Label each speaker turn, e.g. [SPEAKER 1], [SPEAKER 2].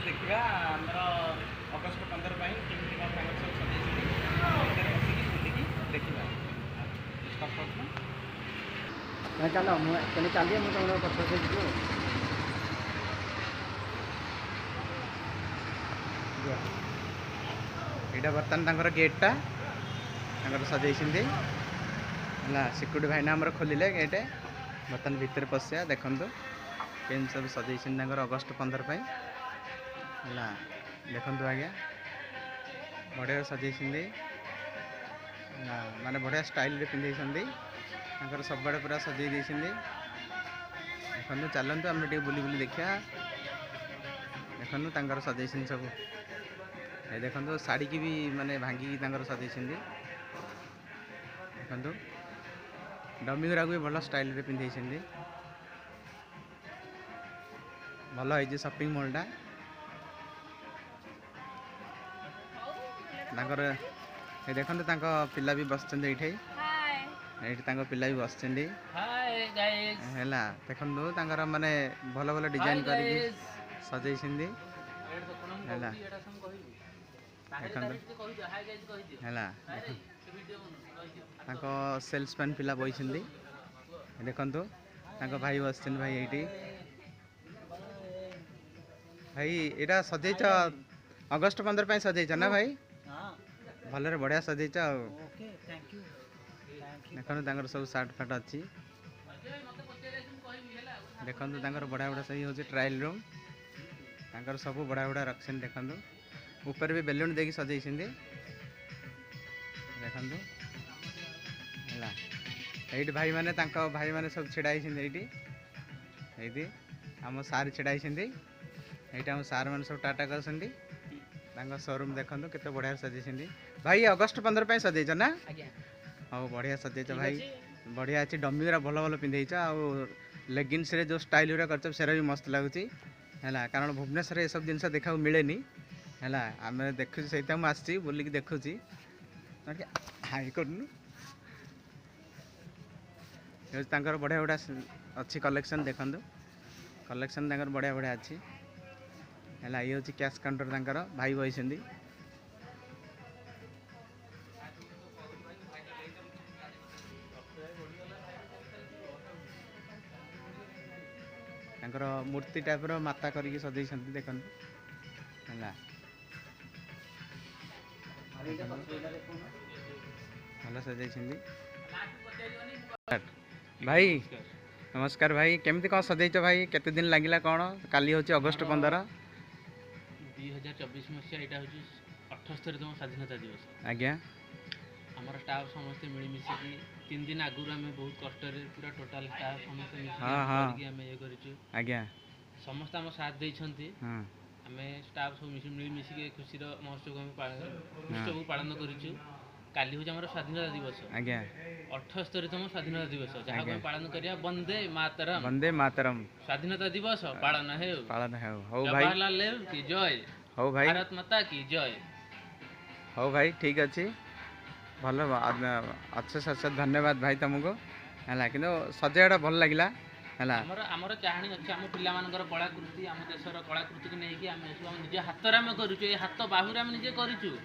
[SPEAKER 1] देखा आमर अगस्ट 15 केमी कौन सब सजाई बसिकी बुलिकी देखा स्टॉप कर
[SPEAKER 2] चलो चलिए चलिए मुझे तुम पछे से जीव
[SPEAKER 1] यहाँ बर्तमान गेटा सजाई है सिक्यूरिटी भाईना आमर खोलिले गेट बर्तमान भितर पशिया देखु केम सब सजाई अगस्ट 15 है देखु आज्ञा बढ़िया सजाई माने बढ़िया स्टाइल पिंधे सब बड़े पूरा सजाई देखु चलतु आम बुली बुली देखा देखु सजाई सब ये देखो शाड़ी की भी माने भांगी सजाई देखु डमी गुरा भी भल स्टाइल पिंधे भल है शॉपिंग मॉलटा ये देखो पिला भी बस ये पिला भी बस है देखो माने भल भल डिजाइन कर सजाई सेल्समैन पिला बही देखु भाई बस भाई ये भाई यहाँ सजाई अगस्ट 15 पे सजाई ना भाई भलरे बढ़िया सजाई देखो सब सार्ट फाट अच्छी देखो बढ़िया बढ़िया सही हूँ ट्रायल रूम सब बढ़िया बढ़िया रखते देखो ऊपर भी बेलून देकी सजाई देखो ये भाई माने सब छिड़ा ये आम सार छिड़ा ये आम सार मैंने सब टाटा कर शोरूम देखो केते बढ़िया सजाई भाई अगस्ट 15 पे सजाई ना हाँ बढ़िया सजाई भाई बढ़िया अच्छी डमी गुरा भल भल पिंधे लेगिंग्स रे जो स्टाइल गुरा कर भी मस्त लगुच है कारण भुवनेश्वर ये सब जिनस देखा मिले है आम देखु से आसी बुलिकी देखुची हाई कर बढ़िया बढ़िया अच्छी कलेक्शन देखु कलेक्शन बढ़िया बढ़िया अच्छी है ये हूँ कैश काउंटर भाई बही मूर्ति टाइप माता करके सजाई देखो भल सजाई भाई नमस्कार भाई केमती कौन सजाइच भाई केते दिन लगिला कौन काली हूँ अगस्ट 15
[SPEAKER 3] 2024 मसीहा यहाँ हूँ 78तम स्वाधीनता दिवस
[SPEAKER 1] आज्ञा
[SPEAKER 3] आमर स्टाफ समस्ते मिलमिशिकी 3 दिन आगुरी आम बहुत कष्ट पूरा टोटाल स्टाफ समस्त
[SPEAKER 1] आज्ञा
[SPEAKER 3] समस्त आम साथ देइछंती आम स्टाफ सब मिलमिशिकी खुशीर महोत्सव उत्सव पालन करूँ काली हूँ आम स्वाधीनता दिवस
[SPEAKER 1] आज्ञा
[SPEAKER 3] 78तम स्वाधीनता दिवस जहाँ को पालन करिया वंदे मातरम स्वाधीनता दिवस पालन है जवाहरलाल नेहरू की जय भारत माता की जय
[SPEAKER 1] हो भाई ठीक अच्छे भल अच्छे धन्यवाद भाई तुमको है कि सजाड़ा भल लगे
[SPEAKER 3] आमर चाहणी अच्छे आम पिला कलाकृति आम देशर कलाकृति की नहीं आम निज हाथ में करूँ हाथ बाहुर आम निजे करूँ